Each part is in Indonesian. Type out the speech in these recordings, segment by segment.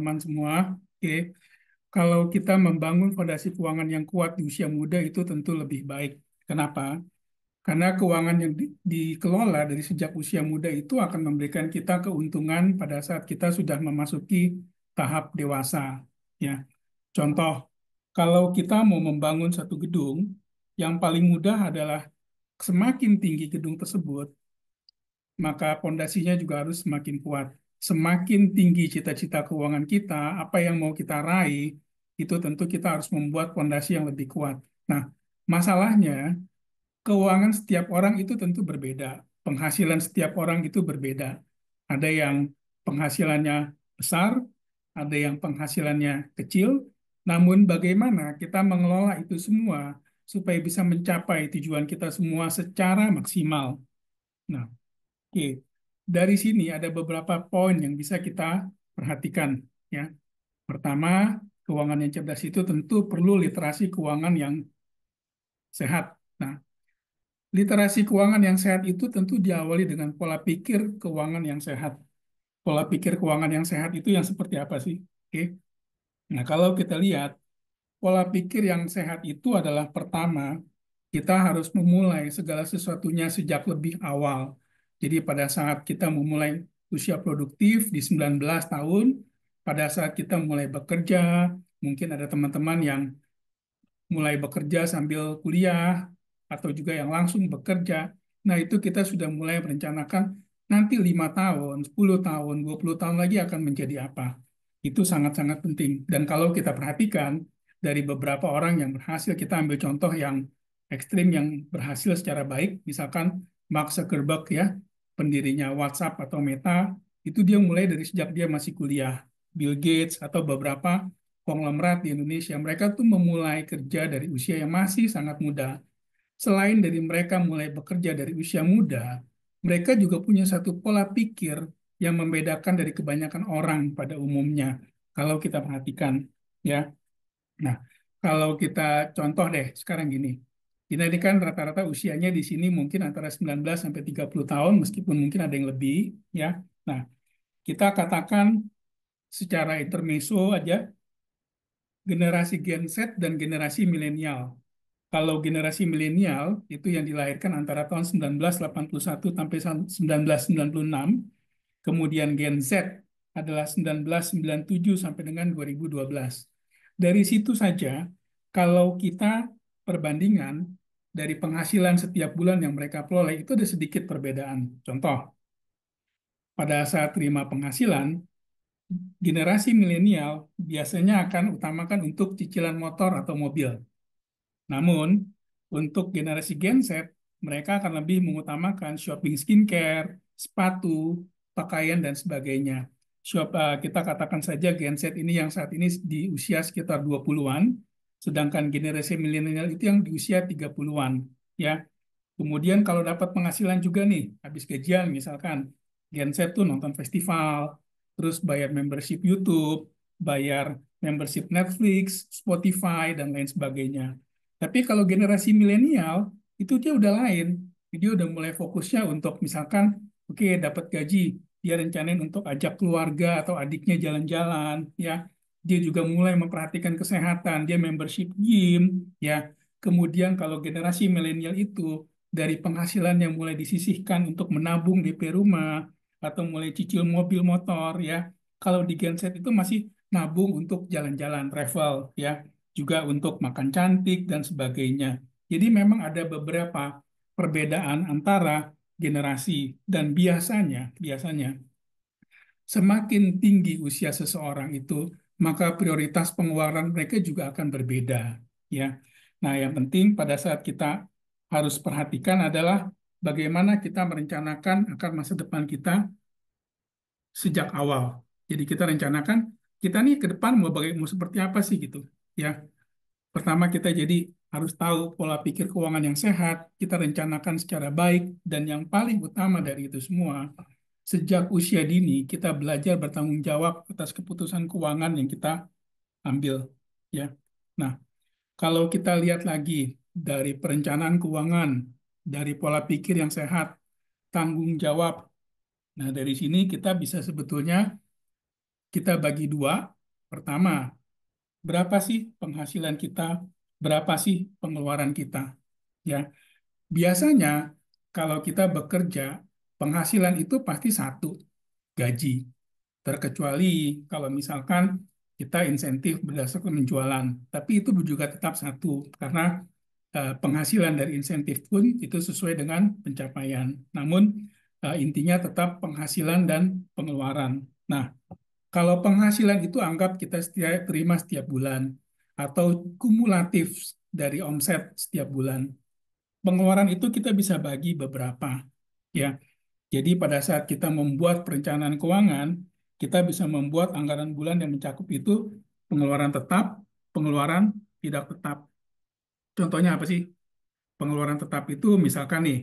teman-teman semua. Oke, kalau kita membangun fondasi keuangan yang kuat di usia muda itu tentu lebih baik. Kenapa? Karena keuangan yang dikelola dari sejak usia muda itu akan memberikan kita keuntungan pada saat kita sudah memasuki tahap dewasa. Ya, contoh, kalau kita mau membangun satu gedung, yang paling mudah adalah semakin tinggi gedung tersebut, maka pondasinya juga harus semakin kuat. Semakin tinggi cita-cita keuangan kita, apa yang mau kita raih, itu tentu kita harus membuat pondasi yang lebih kuat. Nah, masalahnya, keuangan setiap orang itu tentu berbeda. Penghasilan setiap orang itu berbeda. Ada yang penghasilannya besar, ada yang penghasilannya kecil, namun bagaimana kita mengelola itu semua supaya bisa mencapai tujuan kita semua secara maksimal. Nah, oke. Dari sini ada beberapa poin yang bisa kita perhatikan, ya. Pertama, keuangan yang cerdas itu tentu perlu literasi keuangan yang sehat. Nah, literasi keuangan yang sehat itu tentu diawali dengan pola pikir keuangan yang sehat. Pola pikir keuangan yang sehat itu yang seperti apa sih? Oke. Nah, kalau kita lihat, pola pikir yang sehat itu adalah pertama, kita harus memulai segala sesuatunya sejak lebih awal. Jadi pada saat kita memulai usia produktif di 19 tahun, pada saat kita mulai bekerja, mungkin ada teman-teman yang mulai bekerja sambil kuliah, atau juga yang langsung bekerja. Nah, itu kita sudah mulai merencanakan nanti 5 tahun, 10 tahun, 20 tahun lagi akan menjadi apa. Itu sangat-sangat penting. Dan kalau kita perhatikan, dari beberapa orang yang berhasil, kita ambil contoh yang ekstrim yang berhasil secara baik, misalkan Mark Zuckerberg ya, pendirinya WhatsApp atau Meta, itu dia mulai dari sejak dia masih kuliah. Bill Gates atau beberapa konglomerat di Indonesia, mereka tuh memulai kerja dari usia yang masih sangat muda. Selain dari mereka mulai bekerja dari usia muda, mereka juga punya satu pola pikir yang membedakan dari kebanyakan orang pada umumnya. Kalau kita perhatikan, ya. Nah, kalau kita contoh deh sekarang gini. Ini kan rata-rata usianya di sini mungkin antara 19 sampai 30 tahun, meskipun mungkin ada yang lebih, ya. Nah, kita katakan secara intermezzo aja, generasi Gen Z dan generasi milenial. Kalau generasi milenial itu yang dilahirkan antara tahun 1981 sampai 1996, kemudian Gen Z adalah 1997 sampai dengan 2012. Dari situ saja, kalau kita perbandingan dari penghasilan setiap bulan yang mereka peroleh itu ada sedikit perbedaan. Contoh, pada saat terima penghasilan, generasi milenial biasanya akan utamakan untuk cicilan motor atau mobil. Namun, untuk generasi Gen Z, mereka akan lebih mengutamakan shopping skincare, sepatu, pakaian, dan sebagainya. Kita katakan saja Gen Z ini yang saat ini di usia sekitar 20-an, sedangkan generasi milenial itu yang di usia 30-an. Ya. Kemudian kalau dapat penghasilan juga nih, habis gajian misalkan, Gen Z tuh nonton festival, terus bayar membership YouTube, bayar membership Netflix, Spotify, dan lain sebagainya. Tapi kalau generasi milenial, itu dia udah lain. Dia udah mulai fokusnya untuk misalkan, oke, dapat gaji, dia rencanain untuk ajak keluarga atau adiknya jalan-jalan, ya. Dia juga mulai memperhatikan kesehatan, dia membership gym, ya. Kemudian kalau generasi milenial itu dari penghasilan yang mulai disisihkan untuk menabung DP rumah atau mulai cicil mobil motor ya. Kalau di Gen Z itu masih nabung untuk jalan-jalan travel ya, juga untuk makan cantik dan sebagainya. Jadi memang ada beberapa perbedaan antara generasi dan biasanya semakin tinggi usia seseorang itu, maka prioritas pengeluaran mereka juga akan berbeda ya. Nah, yang penting pada saat kita harus perhatikan adalah bagaimana kita merencanakan akan masa depan kita sejak awal. Jadi kita rencanakan kita nih ke depan mau seperti apa sih gitu ya. Pertama kita jadi harus tahu pola pikir keuangan yang sehat, kita rencanakan secara baik, dan yang paling utama dari itu semua, sejak usia dini kita belajar bertanggung jawab atas keputusan keuangan yang kita ambil. Ya. Nah, kalau kita lihat lagi dari perencanaan keuangan, dari pola pikir yang sehat, tanggung jawab. Nah, dari sini kita bisa sebetulnya kita bagi dua. Pertama, berapa sih penghasilan kita, berapa sih pengeluaran kita. Ya, biasanya kalau kita bekerja, penghasilan itu pasti satu, gaji. Terkecuali kalau misalkan kita insentif berdasarkan penjualan. Tapi itu juga tetap satu, karena penghasilan dari insentif pun itu sesuai dengan pencapaian. Namun intinya tetap penghasilan dan pengeluaran. Nah, kalau penghasilan itu anggap kita terima setiap bulan atau kumulatif dari omset setiap bulan. Pengeluaran itu kita bisa bagi beberapa, ya. Jadi pada saat kita membuat perencanaan keuangan, kita bisa membuat anggaran bulan yang mencakup itu pengeluaran tetap, pengeluaran tidak tetap. Contohnya apa sih? Pengeluaran tetap itu misalkan nih,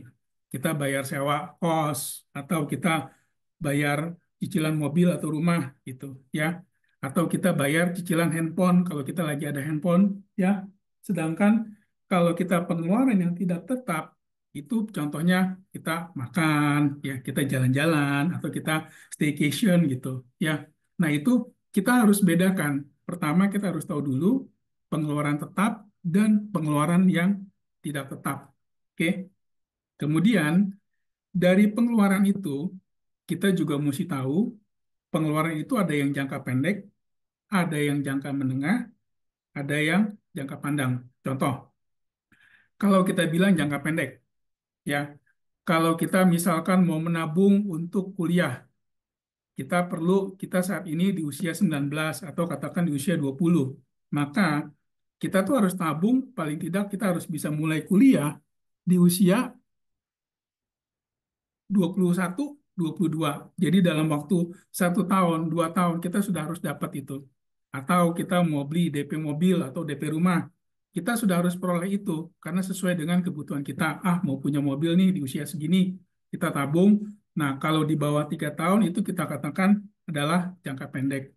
kita bayar sewa kos atau kita bayar cicilan mobil atau rumah gitu, ya. Atau kita bayar cicilan handphone kalau kita lagi ada handphone, ya. Sedangkan kalau kita pengeluaran yang tidak tetap, itu contohnya kita makan, ya, kita jalan-jalan atau kita staycation gitu, ya. Nah, itu kita harus bedakan. Pertama, kita harus tahu dulu pengeluaran tetap dan pengeluaran yang tidak tetap. Oke. Kemudian dari pengeluaran itu kita juga mesti tahu pengeluaran itu ada yang jangka pendek, ada yang jangka menengah, ada yang jangka pandang. Contoh, kalau kita bilang jangka pendek, ya, kalau kita misalkan mau menabung untuk kuliah, kita saat ini di usia 19 atau katakan di usia 20, maka kita tuh harus tabung, paling tidak kita harus bisa mulai kuliah di usia 21, 22. Jadi dalam waktu 1 tahun, 2 tahun kita sudah harus dapat itu. Atau kita mau beli DP mobil atau DP rumah, kita sudah harus peroleh itu karena sesuai dengan kebutuhan kita. Ah, mau punya mobil nih di usia segini, kita tabung. Nah, kalau di bawah 3 tahun itu kita katakan adalah jangka pendek.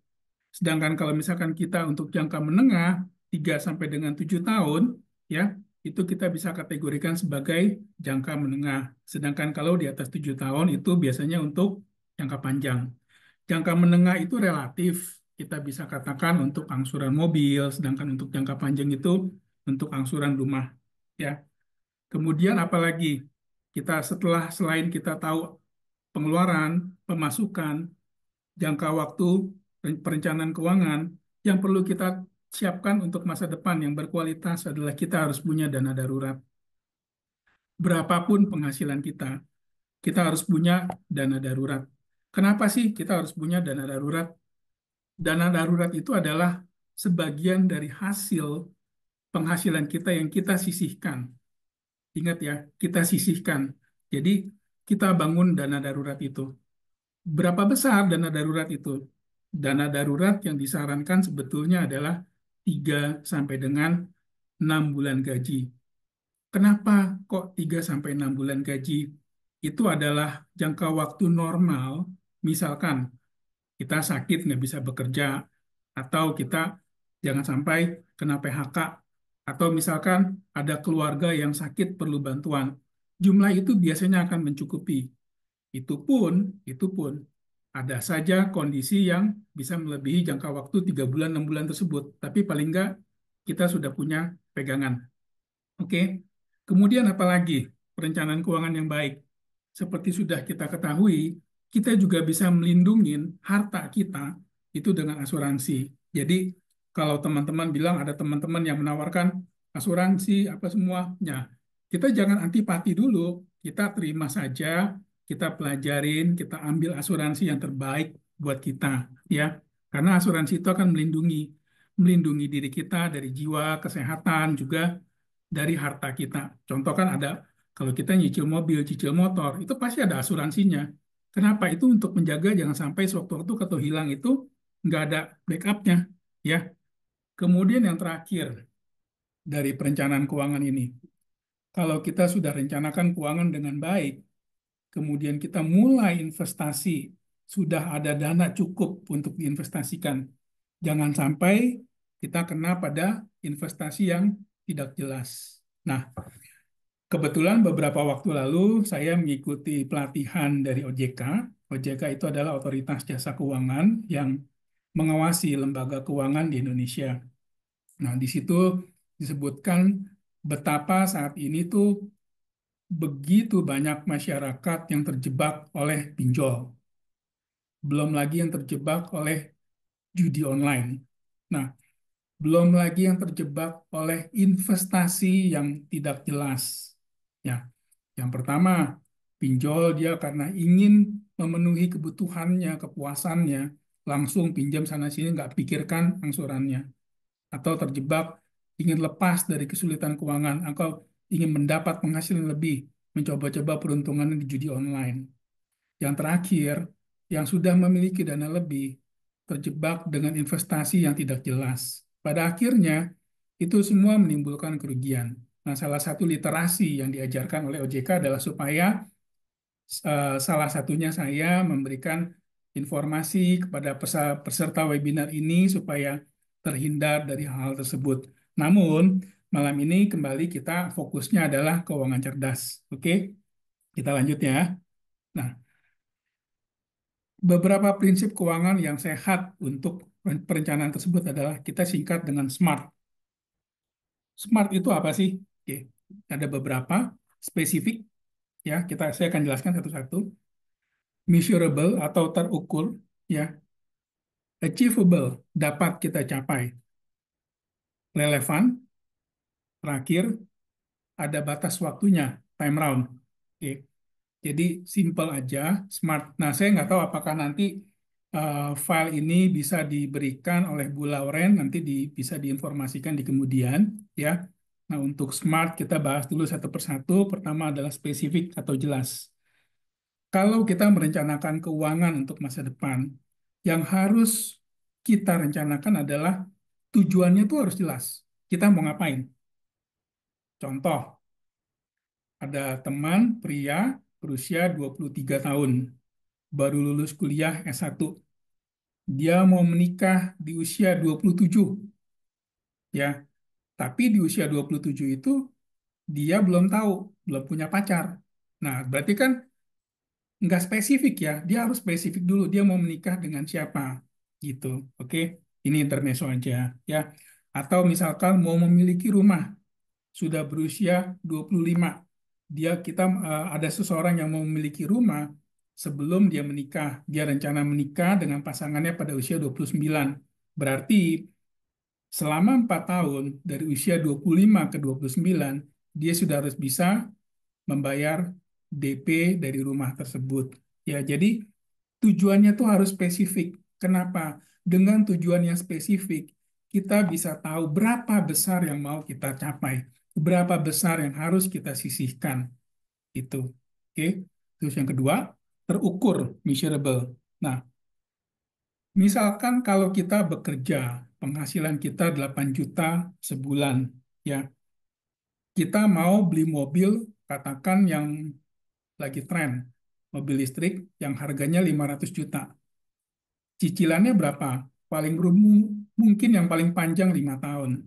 Sedangkan kalau misalkan kita untuk jangka menengah 3 sampai dengan 7 tahun, ya, itu kita bisa kategorikan sebagai jangka menengah. Sedangkan kalau di atas 7 tahun itu biasanya untuk jangka panjang. Jangka menengah itu relatif. Kita bisa katakan untuk angsuran mobil, sedangkan untuk jangka panjang itu untuk angsuran rumah. Ya. Kemudian apalagi kita selain kita tahu pengeluaran, pemasukan, jangka waktu, perencanaan keuangan, yang perlu kita siapkan untuk masa depan yang berkualitas adalah kita harus punya dana darurat. Berapapun penghasilan kita harus punya dana darurat. Kenapa sih kita harus punya dana darurat? Dana darurat itu adalah sebagian dari hasil penghasilan kita yang kita sisihkan. Ingat ya, kita sisihkan. Jadi kita bangun dana darurat itu. Berapa besar dana darurat itu? Dana darurat yang disarankan sebetulnya adalah 3 sampai dengan 6 bulan gaji. Kenapa kok 3 sampai 6 bulan gaji? Itu adalah jangka waktu normal. Misalkan kita sakit nggak bisa bekerja, atau kita jangan sampai kena PHK, atau misalkan ada keluarga yang sakit perlu bantuan. Jumlah itu biasanya akan mencukupi. Itu pun ada saja kondisi yang bisa melebihi jangka waktu 3 bulan, 6 bulan tersebut. Tapi paling nggak kita sudah punya pegangan. Oke. Kemudian apalagi perencanaan keuangan yang baik. Seperti sudah kita ketahui, kita juga bisa melindungi harta kita itu dengan asuransi. Jadi kalau teman-teman bilang ada teman-teman yang menawarkan asuransi apa semuanya, kita jangan antipati dulu. Kita terima saja, kita pelajarin, kita ambil asuransi yang terbaik buat kita, ya. Karena asuransi itu akan melindungi diri kita dari jiwa, kesehatan, juga dari harta kita. Contoh kan ada, kalau kita nyicil mobil, cicil motor, itu pasti ada asuransinya. Kenapa? Itu untuk menjaga jangan sampai sewaktu-waktu atau hilang itu nggak ada backupnya, ya. Kemudian yang terakhir dari perencanaan keuangan ini, kalau kita sudah rencanakan keuangan dengan baik, kemudian kita mulai investasi, sudah ada dana cukup untuk diinvestasikan. Jangan sampai kita kena pada investasi yang tidak jelas. Nah, kebetulan beberapa waktu lalu saya mengikuti pelatihan dari OJK. OJK itu adalah Otoritas Jasa Keuangan yang mengawasi lembaga keuangan di Indonesia. Nah, di situ disebutkan betapa saat ini tuh begitu banyak masyarakat yang terjebak oleh pinjol, belum lagi yang terjebak oleh judi online. Nah, belum lagi yang terjebak oleh investasi yang tidak jelas. Ya, yang pertama, pinjol dia karena ingin memenuhi kebutuhannya, kepuasannya, langsung pinjam sana sini nggak pikirkan angsurannya. Atau terjebak ingin lepas dari kesulitan keuangan, atau ingin mendapat penghasilan lebih, mencoba-coba peruntungan di judi online. Yang terakhir, yang sudah memiliki dana lebih, terjebak dengan investasi yang tidak jelas. Pada akhirnya, itu semua menimbulkan kerugian. Nah, salah satu literasi yang diajarkan oleh OJK adalah supaya salah satunya saya memberikan informasi kepada peserta webinar ini supaya terhindar dari hal-hal tersebut. Namun, malam ini kembali kita fokusnya adalah keuangan cerdas. Oke, kita lanjut ya. Nah, beberapa prinsip keuangan yang sehat untuk perencanaan tersebut adalah kita singkat dengan SMART. SMART itu apa sih? Oke, ada beberapa spesifik ya. Saya akan jelaskan satu-satu. Measurable atau terukur ya. Achievable dapat kita capai. Relevan terakhir ada batas waktunya, time round. Oke. Jadi simple aja, smart. Nah, saya nggak tahu apakah nanti file ini bisa diberikan oleh Bu Lauren, nanti bisa diinformasikan di kemudian, ya. Nah, untuk smart kita bahas dulu satu persatu. Pertama adalah spesifik atau jelas. Kalau kita merencanakan keuangan untuk masa depan, yang harus kita rencanakan adalah tujuannya itu harus jelas. Kita mau ngapain? Contoh, ada teman pria berusia 23 tahun, baru lulus kuliah S1. Dia mau menikah di usia 27, ya. Tapi di usia 27 itu dia belum tahu, belum punya pacar. Nah, berarti kan nggak spesifik ya. Dia harus spesifik dulu. Dia mau menikah dengan siapa, gitu. Oke, ini intermezzo aja, ya. Atau misalkan mau memiliki rumah, sudah berusia 25. Ada seseorang yang mau memiliki rumah sebelum dia menikah. Dia rencana menikah dengan pasangannya pada usia 29. Berarti selama 4 tahun dari usia 25 ke 29, dia sudah harus bisa membayar DP dari rumah tersebut. Ya, jadi tujuannya tuh harus spesifik. Kenapa? Dengan tujuan yang spesifik, kita bisa tahu berapa besar yang mau kita capai, berapa besar yang harus kita sisihkan. Itu. Oke. Terus yang kedua, terukur, measurable. Nah, misalkan kalau kita bekerja, penghasilan kita 8 juta sebulan, ya. Kita mau beli mobil, katakan yang lagi tren, mobil listrik yang harganya 500 juta. Cicilannya berapa? Mungkin yang paling panjang 5 tahun.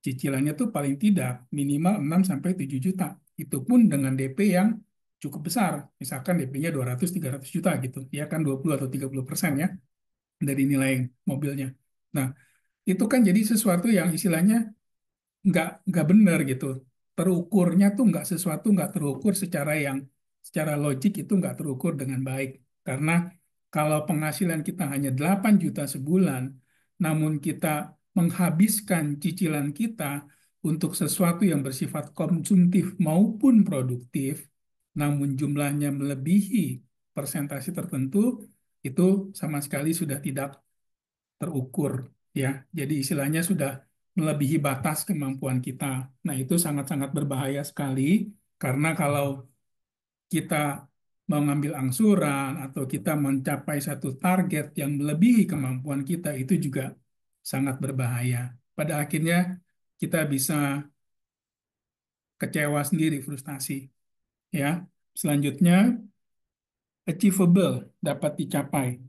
Cicilannya tuh paling tidak minimal 6 sampai 7 juta. Itu pun dengan DP yang cukup besar. Misalkan DP-nya 200-300 juta gitu. Ya kan 20 atau 30% ya dari nilai mobilnya. Nah, itu kan jadi sesuatu yang istilahnya nggak benar gitu. Terukurnya tuh nggak terukur secara logik itu nggak terukur dengan baik. Karena kalau penghasilan kita hanya 8 juta sebulan, namun kita menghabiskan cicilan kita untuk sesuatu yang bersifat konsumtif maupun produktif, namun jumlahnya melebihi persentase tertentu, itu sama sekali sudah tidak terukur ya. Jadi istilahnya sudah melebihi batas kemampuan kita. Nah, itu sangat-sangat berbahaya sekali karena kalau kita mau ngambil angsuran atau kita mencapai satu target yang melebihi kemampuan kita itu juga sangat berbahaya. Pada akhirnya kita bisa kecewa sendiri, frustasi ya. Selanjutnya achievable dapat dicapai.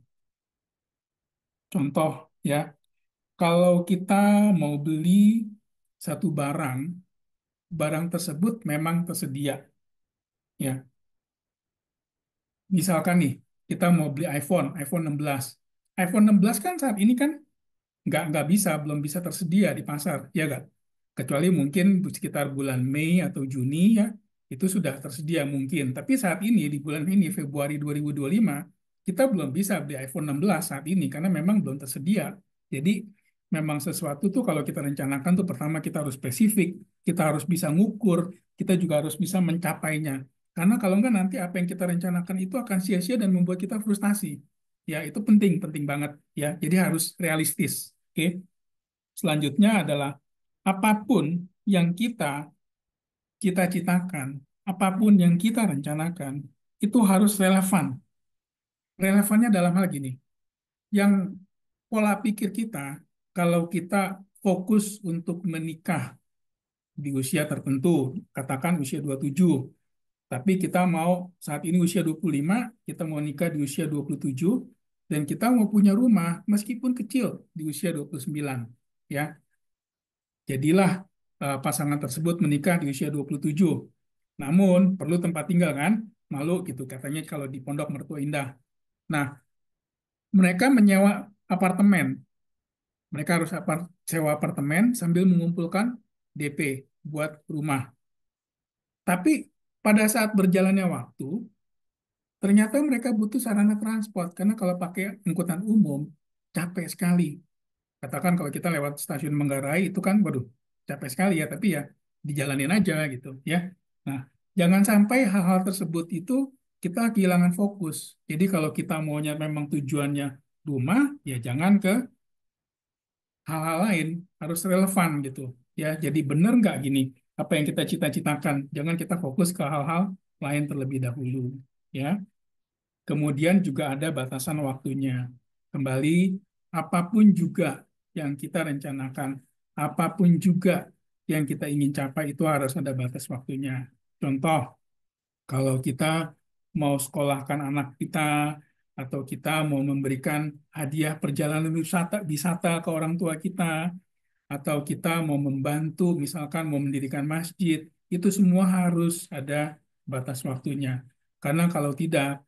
Contoh ya, kalau kita mau beli satu barang, barang tersebut memang tersedia. Ya, misalkan nih, kita mau beli iPhone 16. iPhone 16 kan saat ini kan nggak bisa, belum bisa tersedia di pasar, ya nggak? Kecuali mungkin sekitar bulan Mei atau Juni ya, itu sudah tersedia mungkin. Tapi saat ini, di bulan ini, Februari 2025, kita belum bisa beli iPhone 16 saat ini, karena memang belum tersedia. Jadi, memang sesuatu tuh kalau kita rencanakan tuh pertama kita harus spesifik, kita harus bisa ngukur, kita juga harus bisa mencapainya. Karena kalau nggak nanti apa yang kita rencanakan itu akan sia-sia dan membuat kita frustasi. Ya, itu penting, penting banget ya. Jadi harus realistis. Oke. Selanjutnya adalah apapun yang kita cita-citakan, apapun yang kita rencanakan, itu harus relevan. Relevannya dalam hal gini, yang pola pikir kita, kalau kita fokus untuk menikah di usia tertentu, katakan usia 27, tapi kita mau saat ini usia 25, kita mau nikah di usia 27, dan kita mau punya rumah meskipun kecil di usia 29. Ya, jadilah pasangan tersebut menikah di usia 27. Namun, perlu tempat tinggal kan? Malu gitu katanya kalau di Pondok Mertua Indah. Nah, mereka menyewa apartemen. Mereka harus sewa apartemen sambil mengumpulkan DP buat rumah. Tapi pada saat berjalannya waktu, ternyata mereka butuh sarana transport karena kalau pakai angkutan umum capek sekali. Katakan kalau kita lewat stasiun Manggarai itu kan, waduh, capek sekali ya, tapi ya dijalanin aja gitu ya. Nah, jangan sampai hal-hal tersebut itu kita kehilangan fokus. Jadi kalau kita maunya memang tujuannya rumah, ya jangan ke hal-hal lain, harus relevan gitu. Ya, jadi benar nggak gini apa yang kita cita-citakan. Jangan kita fokus ke hal-hal lain terlebih dahulu. Ya. Kemudian juga ada batasan waktunya. Kembali, apapun juga yang kita rencanakan, apapun juga yang kita ingin capai itu harus ada batas waktunya. Contoh, kalau kita mau sekolahkan anak kita, atau kita mau memberikan hadiah perjalanan wisata ke orang tua kita, atau kita mau membantu, misalkan mau mendirikan masjid, itu semua harus ada batas waktunya. Karena kalau tidak,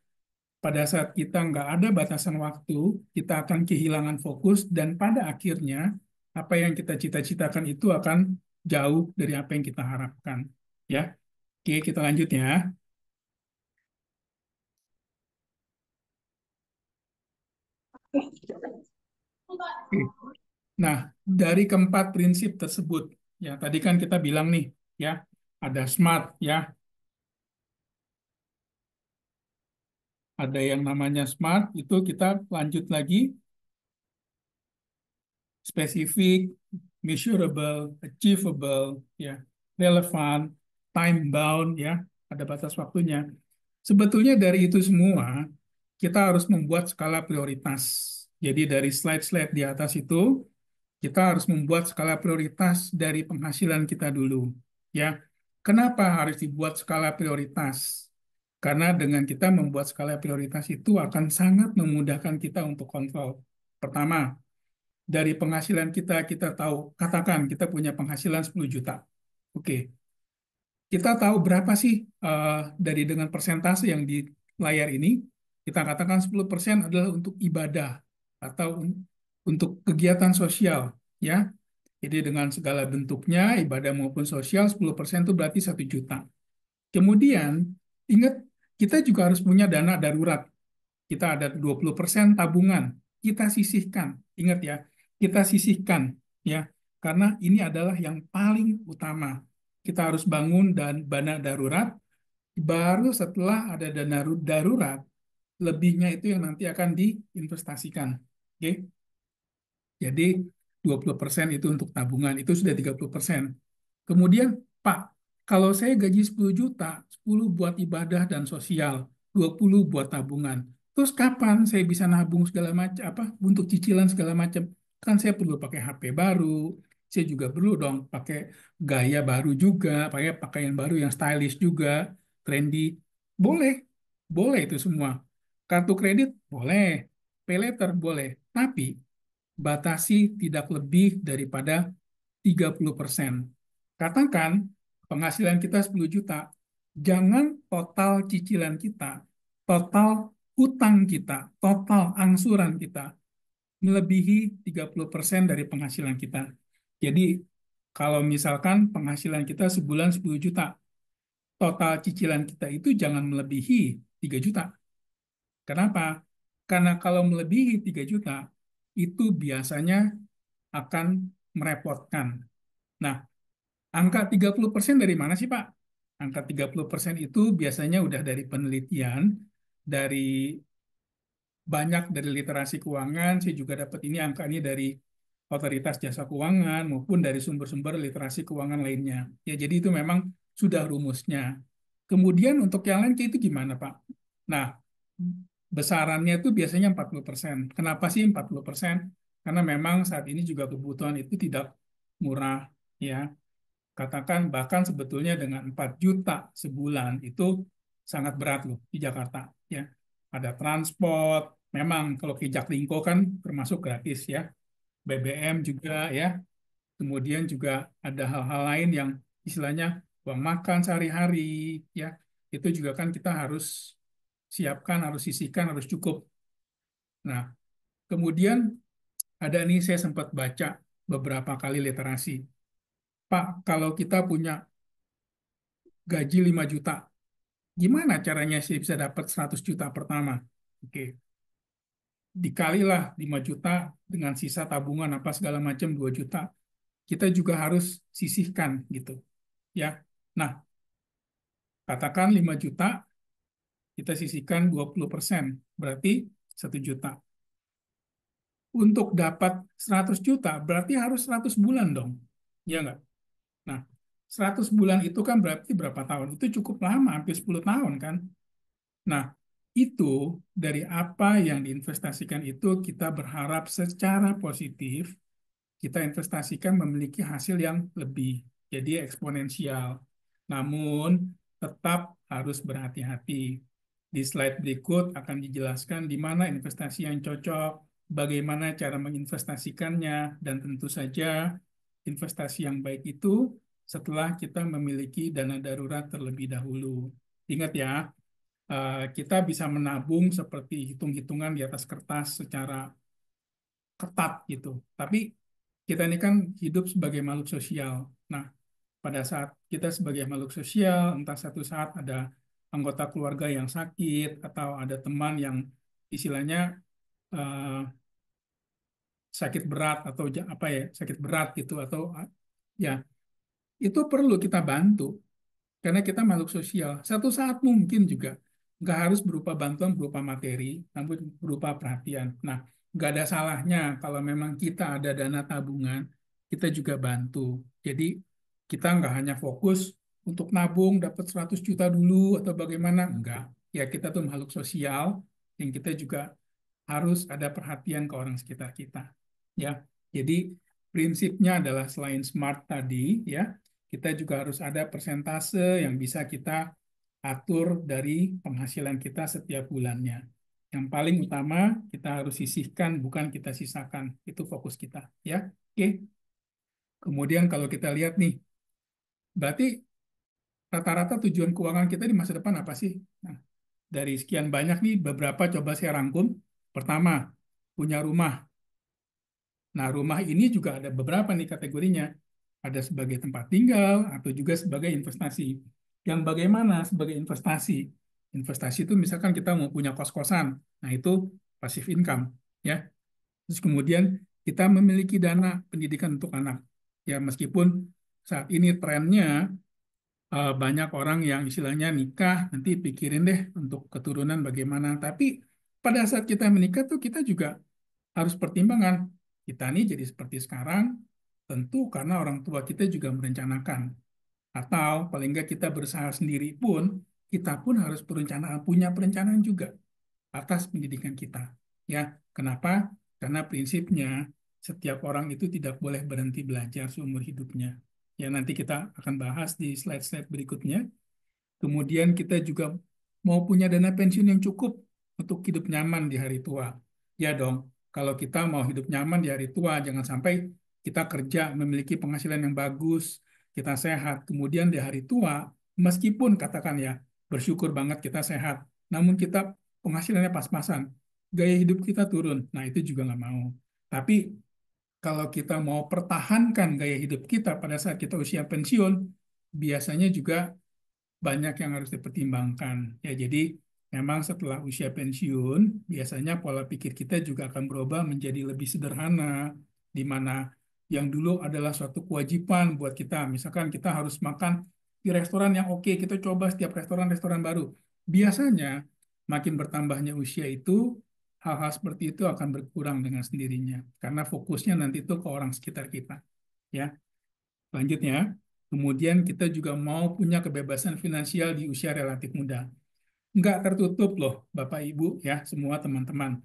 pada saat kita nggak ada batasan waktu, kita akan kehilangan fokus dan pada akhirnya apa yang kita cita-citakan itu akan jauh dari apa yang kita harapkan. Ya, oke kita lanjut ya. Oke. Nah, dari keempat prinsip tersebut, ya tadi kan kita bilang nih, ya ada SMART, ya ada yang namanya SMART, itu kita lanjut lagi spesifik, measurable, achievable, ya, relevan, time bound, ya, ada batas waktunya. Sebetulnya dari itu semua kita harus membuat skala prioritas. Jadi dari slide-slide di atas itu kita harus membuat skala prioritas dari penghasilan kita dulu, ya. Kenapa harus dibuat skala prioritas? Karena dengan kita membuat skala prioritas itu akan sangat memudahkan kita untuk kontrol. Pertama, dari penghasilan kita, kita tahu, katakan kita punya penghasilan 10 juta. Oke, kita tahu berapa sih dari dengan persentase yang di layar ini, kita katakan 10% adalah untuk ibadah atau untuk kegiatan sosial, ya. Jadi dengan segala bentuknya, ibadah maupun sosial, 10% itu berarti 1 juta. Kemudian, ingat, kita juga harus punya dana darurat. Kita ada 20% tabungan, kita sisihkan. Ingat ya, kita sisihkan ya, karena ini adalah yang paling utama. Kita harus bangun dan dana darurat, baru setelah ada dana darurat, lebihnya itu yang nanti akan diinvestasikan. Oke? Jadi 20% itu untuk tabungan, itu sudah 30%. Kemudian, Pak, kalau saya gaji 10 juta, 10 buat ibadah dan sosial, 20 buat tabungan. Terus kapan saya bisa nabung segala macam, apa, untuk cicilan segala macam? Kan saya perlu pakai HP baru, saya juga perlu dong pakai gaya baru juga, pakai pakaian baru yang stylish juga, trendy. Boleh, boleh itu semua. Kartu kredit boleh, pay later boleh. Tapi batasi tidak lebih daripada 30%. Katakan penghasilan kita 10 juta, jangan total cicilan kita, total hutang kita, total angsuran kita. melebihi 30% dari penghasilan kita. Jadi kalau misalkan penghasilan kita sebulan 10 juta, total cicilan kita itu jangan melebihi 3 juta. Kenapa? Karena kalau melebihi 3 juta, itu biasanya akan merepotkan. Nah, angka 30% dari mana sih, Pak? Angka 30% itu biasanya udah dari penelitian, dari banyak dari literasi keuangan. Saya juga dapat ini angka ini dari Otoritas Jasa Keuangan maupun dari sumber-sumber literasi keuangan lainnya. Ya, jadi itu memang sudah rumusnya. Kemudian untuk yang lain itu gimana, Pak? Nah, besarannya itu biasanya 40%. Kenapa sih 40%? Karena memang saat ini juga kebutuhan itu tidak murah, ya. Katakan bahkan sebetulnya dengan 4 juta sebulan itu sangat berat loh di Jakarta, ya. Ada transport, memang kalau ke Jaklingko kan termasuk gratis, ya. BBM juga, ya. Kemudian juga ada hal-hal lain yang istilahnya uang makan sehari-hari, ya. Itu juga kan kita harus siapkan, harus sisihkan, harus cukup. Nah, kemudian ada nih saya sempat baca beberapa kali literasi. Pak, kalau kita punya gaji 5 juta, gimana caranya sih bisa dapat 100 juta pertama? Oke, dikalilah 5 juta dengan sisa tabungan apa segala macam 2 juta. Kita juga harus sisihkan gitu, ya. Nah, katakan 5 juta, kita sisihkan 20%, berarti 1 juta. Untuk dapat 100 juta, berarti harus 100 bulan dong. Ya nggak? Nah, 100 bulan itu kan berarti berapa tahun? Itu cukup lama, hampir 10 tahun kan? Nah, itu dari apa yang diinvestasikan itu kita berharap secara positif kita investasikan memiliki hasil yang lebih, jadi eksponensial. Namun, tetap harus berhati-hati. Di slide berikut akan dijelaskan di mana investasi yang cocok, bagaimana cara menginvestasikannya, dan tentu saja investasi yang baik itu setelah kita memiliki dana darurat terlebih dahulu. Ingat ya, kita bisa menabung seperti hitung-hitungan di atas kertas secara ketat gitu. Tapi kita ini kan hidup sebagai makhluk sosial. Nah, pada saat kita sebagai makhluk sosial, entah satu saat ada anggota keluarga yang sakit atau ada teman yang istilahnya eh, sakit berat atau apa ya, sakit berat gitu atau ya, itu perlu kita bantu. Karena kita makhluk sosial. Satu saat mungkin juga nggak harus berupa bantuan berupa materi, namun berupa perhatian. Nah, nggak ada salahnya kalau memang kita ada dana tabungan, kita juga bantu. Jadi kita nggak hanya fokus untuk nabung dapat 100 juta dulu atau bagaimana, enggak. Ya kita tuh makhluk sosial yang kita juga harus ada perhatian ke orang sekitar kita. Ya, jadi prinsipnya adalah selain smart tadi, ya kita juga harus ada persentase yang bisa kita atur dari penghasilan kita setiap bulannya. Yang paling utama kita harus sisihkan, bukan kita sisakan. Itu fokus kita, ya. Oke. Kemudian kalau kita lihat nih, berarti rata-rata tujuan keuangan kita di masa depan apa sih? Nah, dari sekian banyak nih, beberapa coba saya rangkum. Pertama, punya rumah. Nah, rumah ini juga ada beberapa nih kategorinya. Ada sebagai tempat tinggal atau juga sebagai investasi. Yang bagaimana sebagai investasi? Investasi itu misalkan kita mau punya kos-kosan. Nah, itu passive income, ya. Terus kemudian kita memiliki dana pendidikan untuk anak. Ya, meskipun saat ini trennya banyak orang yang istilahnya nikah, nanti pikirin deh untuk keturunan bagaimana. Tapi pada saat kita menikah tuh kita juga harus pertimbangan. Kita nih jadi seperti sekarang, tentu karena orang tua kita juga merencanakan. Atau paling nggak kita berusaha sendiri pun, kita pun harus perencanaan, punya perencanaan juga atas pendidikan kita. Ya, kenapa? Karena prinsipnya setiap orang itu tidak boleh berhenti belajar seumur hidupnya. Ya, nanti kita akan bahas di slide-slide berikutnya. Kemudian kita juga mau punya dana pensiun yang cukup untuk hidup nyaman di hari tua. Ya dong, kalau kita mau hidup nyaman di hari tua, jangan sampai kita kerja memiliki penghasilan yang bagus, kita sehat. Kemudian di hari tua, meskipun katakan ya, bersyukur banget kita sehat, namun kita penghasilannya pas-pasan, gaya hidup kita turun. Nah, itu juga nggak mau. Tapi kalau kita mau pertahankan gaya hidup kita pada saat kita usia pensiun, biasanya juga banyak yang harus dipertimbangkan. Ya, jadi memang setelah usia pensiun, biasanya pola pikir kita juga akan berubah menjadi lebih sederhana, di mana yang dulu adalah suatu kewajiban buat kita. Misalkan kita harus makan di restoran yang oke, kita coba setiap restoran-restoran baru. Biasanya makin bertambahnya usia itu, hal-hal seperti itu akan berkurang dengan sendirinya, karena fokusnya nanti itu ke orang sekitar kita. Ya, selanjutnya, kemudian kita juga mau punya kebebasan finansial di usia relatif muda. Nggak tertutup loh, Bapak Ibu ya, semua teman-teman.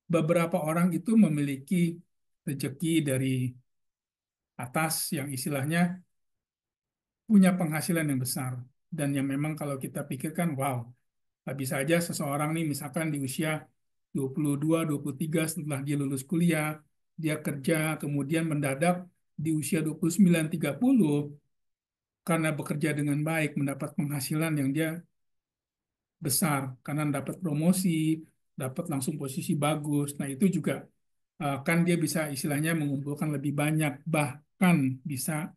Beberapa orang itu memiliki rezeki dari atas yang istilahnya punya penghasilan yang besar. Dan yang memang kalau kita pikirkan, wow, bisa aja seseorang nih misalkan di usia 22, 23 setelah dia lulus kuliah, dia kerja, kemudian mendadak di usia 29, 30 karena bekerja dengan baik, mendapat penghasilan yang dia besar, karena dapat promosi, dapat langsung posisi bagus. Nah, itu juga kan dia bisa istilahnya mengumpulkan lebih banyak, bahkan bisa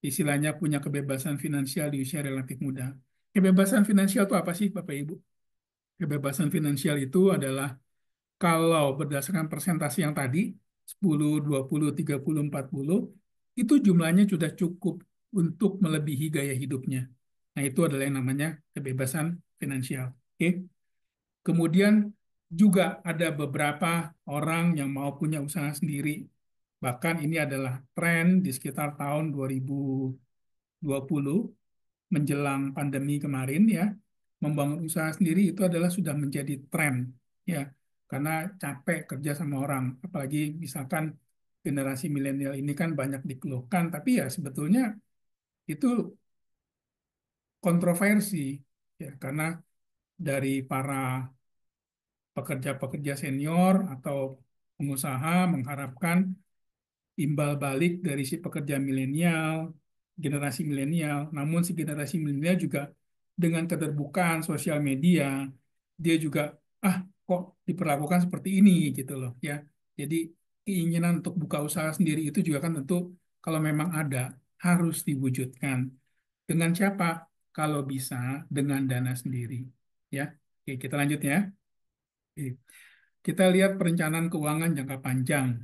istilahnya punya kebebasan finansial di usia relatif muda. Kebebasan finansial itu apa sih, Bapak Ibu? Kebebasan finansial itu adalah kalau berdasarkan persentase yang tadi, 10, 20, 30, 40, itu jumlahnya sudah cukup untuk melebihi gaya hidupnya. Nah, itu adalah yang namanya kebebasan finansial. Oke. Kemudian juga ada beberapa orang yang mau punya usaha sendiri. Bahkan ini adalah tren di sekitar tahun 2020 menjelang pandemi kemarin ya. Membangun usaha sendiri itu adalah sudah menjadi tren ya. Karena capek kerja sama orang. Apalagi misalkan generasi milenial ini kan banyak dikeluhkan, tapi ya sebetulnya itu kontroversi ya, karena dari para pekerja-pekerja senior atau pengusaha mengharapkan imbal balik dari si pekerja milenial, generasi milenial. Namun si generasi milenial juga dengan keterbukaan sosial media, dia juga kok diperlakukan seperti ini gitu loh ya. Jadi keinginan untuk buka usaha sendiri itu juga kan tentu kalau memang ada harus diwujudkan. Dengan siapa? Kalau bisa dengan dana sendiri. Ya. Oke, kita lanjut ya. Oke. Kita lihat perencanaan keuangan jangka panjang.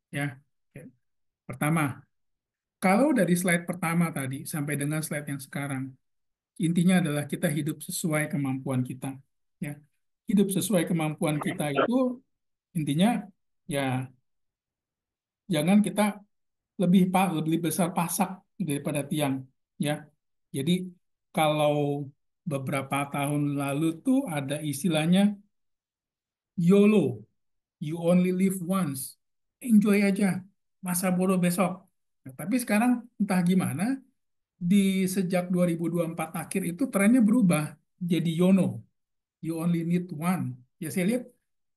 Ya. Oke. Pertama, kalau dari slide pertama tadi sampai dengan slide yang sekarang, intinya adalah kita hidup sesuai kemampuan kita. Ya. Hidup sesuai kemampuan kita itu intinya ya jangan kita lebih besar pasak daripada tiang. Ya. Jadi kalau beberapa tahun lalu tuh ada istilahnya YOLO, you only live once. Enjoy aja, masa bodoh besok. Nah, tapi sekarang entah gimana, di sejak 2024 akhir itu trennya berubah jadi YONO, you only need one. Ya saya lihat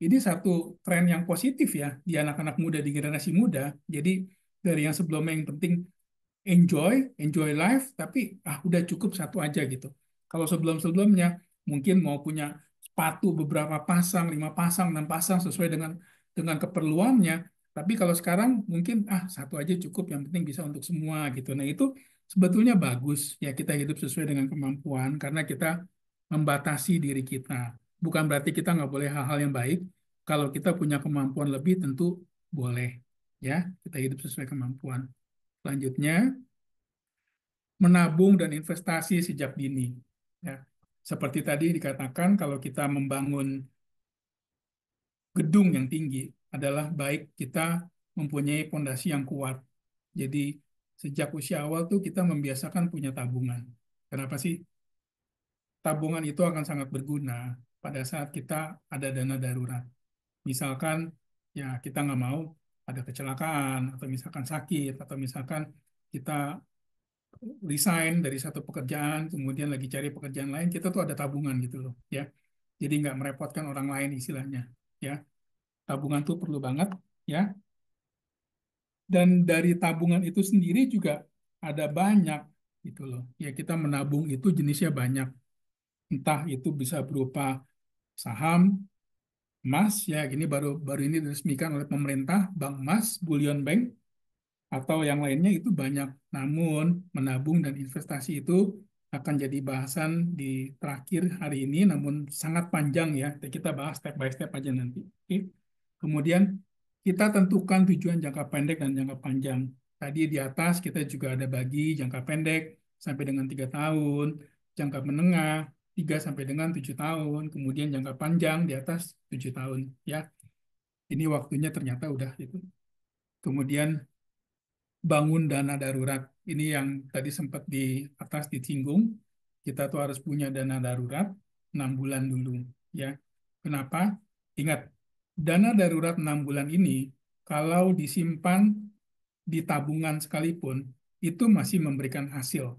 ini satu tren yang positif ya di anak-anak muda, di generasi muda. Jadi dari yang sebelumnya yang penting enjoy life, tapi udah cukup satu aja gitu. Kalau sebelum-sebelumnya mungkin mau punya sepatu beberapa pasang, 5 pasang, 6 pasang sesuai dengan keperluannya. Tapi kalau sekarang mungkin satu aja cukup, yang penting bisa untuk semua gitu. Nah itu sebetulnya bagus ya, kita hidup sesuai dengan kemampuan karena kita membatasi diri kita. Bukan berarti kita nggak boleh hal-hal yang baik. Kalau kita punya kemampuan lebih tentu boleh ya, kita hidup sesuai kemampuan. Selanjutnya, menabung dan investasi sejak dini. Ya. Seperti tadi dikatakan, kalau kita membangun gedung yang tinggi, adalah baik kita mempunyai fondasi yang kuat. Jadi, sejak usia awal tuh kita membiasakan punya tabungan. Kenapa sih? Tabungan itu akan sangat berguna pada saat kita ada dana darurat. Misalkan, ya kita nggak mau ada kecelakaan, atau misalkan sakit, atau misalkan kita resign dari satu pekerjaan, kemudian lagi cari pekerjaan lain, kita tuh ada tabungan gitu loh, ya. Jadi nggak merepotkan orang lain istilahnya, ya. Tabungan tuh perlu banget, ya. Dan dari tabungan itu sendiri juga ada banyak gitu loh. Ya kita menabung itu jenisnya banyak. Entah itu bisa berupa saham, emas ya, ini baru baru ini diresmikan oleh pemerintah, bank emas, bullion bank atau yang lainnya itu banyak. Namun menabung dan investasi itu akan jadi bahasan di terakhir hari ini, namun sangat panjang ya. Kita bahas step by step aja nanti. Oke. Kemudian kita tentukan tujuan jangka pendek dan jangka panjang. Tadi di atas kita juga ada bagi jangka pendek sampai dengan 3 tahun, jangka menengah 3 sampai dengan 7 tahun, kemudian jangka panjang di atas 7 tahun. Ya, ini waktunya ternyata udah itu. Kemudian bangun dana darurat. Ini yang tadi sempat di atas disinggung. Kita tuh harus punya dana darurat 6 bulan dulu. Ya, kenapa? Ingat, dana darurat 6 bulan ini kalau disimpan di tabungan sekalipun itu masih memberikan hasil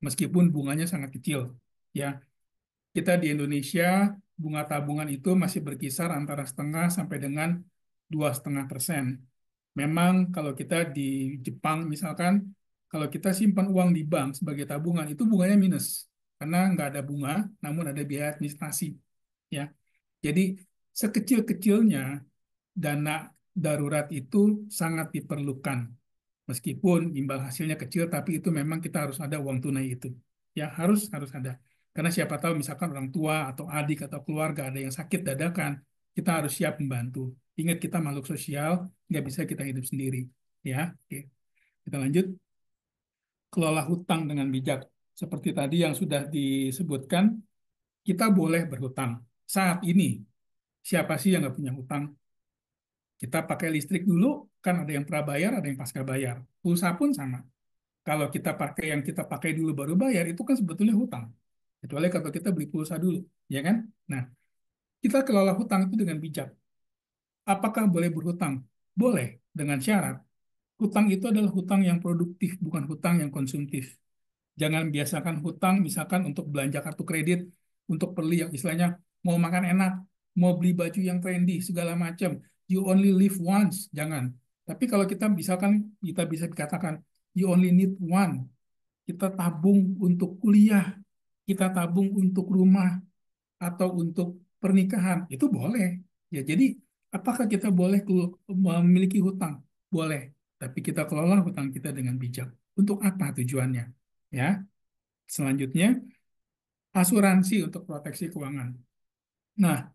meskipun bunganya sangat kecil. Ya, kita di Indonesia bunga tabungan itu masih berkisar antara setengah sampai dengan 2,5%. Memang kalau kita di Jepang misalkan, kalau kita simpan uang di bank sebagai tabungan itu bunganya minus karena nggak ada bunga, namun ada biaya administrasi. Ya, jadi sekecil-kecilnya dana darurat itu sangat diperlukan. Meskipun imbal hasilnya kecil, tapi itu memang kita harus ada uang tunai itu. Ya, harus harus ada. Karena siapa tahu misalkan orang tua atau adik atau keluarga ada yang sakit dadakan, kita harus siap membantu. Ingat kita makhluk sosial, nggak bisa kita hidup sendiri. Ya, oke. Kita lanjut. Kelola hutang dengan bijak. Seperti tadi yang sudah disebutkan, kita boleh berhutang. Saat ini, siapa sih yang nggak punya hutang? Kita pakai listrik dulu, kan ada yang prabayar, ada yang pasca bayar. Pulsa pun sama. Kalau kita pakai yang kita pakai dulu baru bayar, itu kan sebetulnya hutang. Kecuali kalau kita beli pulsa dulu, ya kan? Nah, kita kelola hutang itu dengan bijak. Apakah boleh berhutang? Boleh, dengan syarat. Hutang itu adalah hutang yang produktif, bukan hutang yang konsumtif. Jangan biasakan hutang misalkan untuk belanja kartu kredit, untuk beli yang istilahnya mau makan enak, mau beli baju yang trendy, segala macam. You only live once, jangan. Tapi kalau kita misalkan, kita bisa dikatakan, you only need one. Kita tabung untuk kuliah, kita tabung untuk rumah, atau untuk pernikahan, itu boleh. Ya, jadi apakah kita boleh memiliki hutang? Boleh. Tapi kita kelola hutang kita dengan bijak. Untuk apa tujuannya? Ya, selanjutnya, asuransi untuk proteksi keuangan. Nah,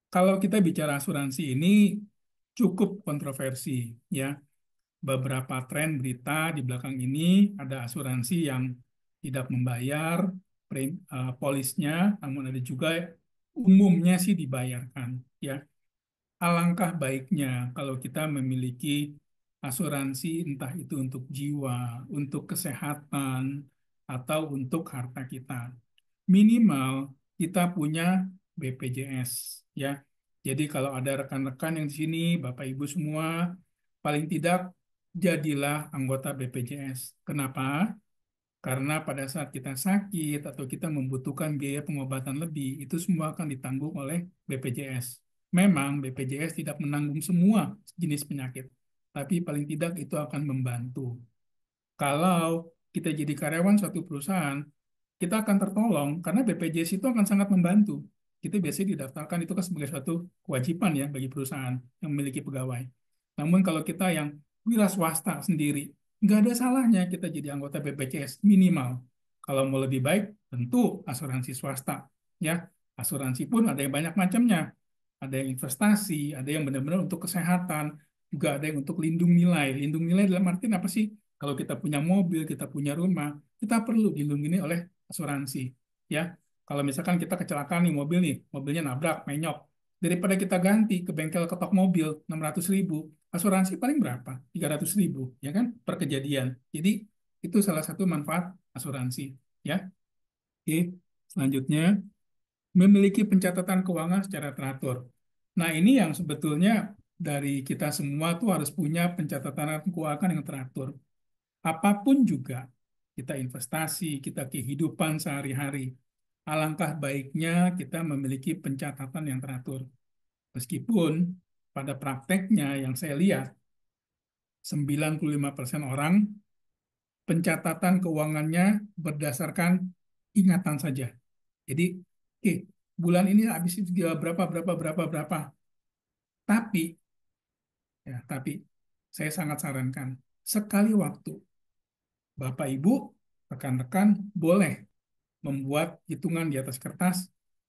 kalau kita bicara asuransi ini cukup kontroversi, ya. Beberapa tren berita di belakang ini ada asuransi yang tidak membayar polisnya, namun ada juga umumnya sih dibayarkan, ya. Alangkah baiknya kalau kita memiliki asuransi entah itu untuk jiwa, untuk kesehatan, atau untuk harta kita. Minimal kita punya BPJS, ya. Jadi kalau ada rekan-rekan yang di sini, Bapak Ibu semua, paling tidak jadilah anggota BPJS. Kenapa? Karena pada saat kita sakit atau kita membutuhkan biaya pengobatan lebih, itu semua akan ditanggung oleh BPJS. Memang BPJS tidak menanggung semua jenis penyakit, tapi paling tidak itu akan membantu. Kalau kita jadi karyawan suatu perusahaan, kita akan tertolong karena BPJS itu akan sangat membantu. Kita biasanya didaftarkan itu kan sebagai suatu kewajiban ya bagi perusahaan yang memiliki pegawai. Namun kalau kita yang wira swasta sendiri, nggak ada salahnya kita jadi anggota BPJS minimal. Kalau mau lebih baik, tentu asuransi swasta. Ya, asuransi pun ada yang banyak macamnya. Ada yang investasi, ada yang benar-benar untuk kesehatan, juga ada yang untuk lindung nilai. Lindung nilai dalam artian apa sih? Kalau kita punya mobil, kita punya rumah, kita perlu dilindungi oleh asuransi. Ya, kalau misalkan kita kecelakaan nih mobil nih, mobilnya nabrak, menyok, daripada kita ganti ke bengkel ketok mobil 600.000, asuransi paling berapa? 300.000, ya kan? Per kejadian. Jadi itu salah satu manfaat asuransi. Ya, oke. Selanjutnya, memiliki pencatatan keuangan secara teratur. Nah, ini yang sebetulnya dari kita semua tuh harus punya pencatatan keuangan yang teratur. Apapun juga, kita investasi, kita kehidupan sehari-hari, alangkah baiknya kita memiliki pencatatan yang teratur. Meskipun pada prakteknya yang saya lihat, 95% orang pencatatan keuangannya berdasarkan ingatan saja. Jadi, oke, bulan ini habis berapa berapa berapa berapa. Tapi tapi saya sangat sarankan sekali waktu Bapak Ibu, rekan-rekan boleh membuat hitungan di atas kertas.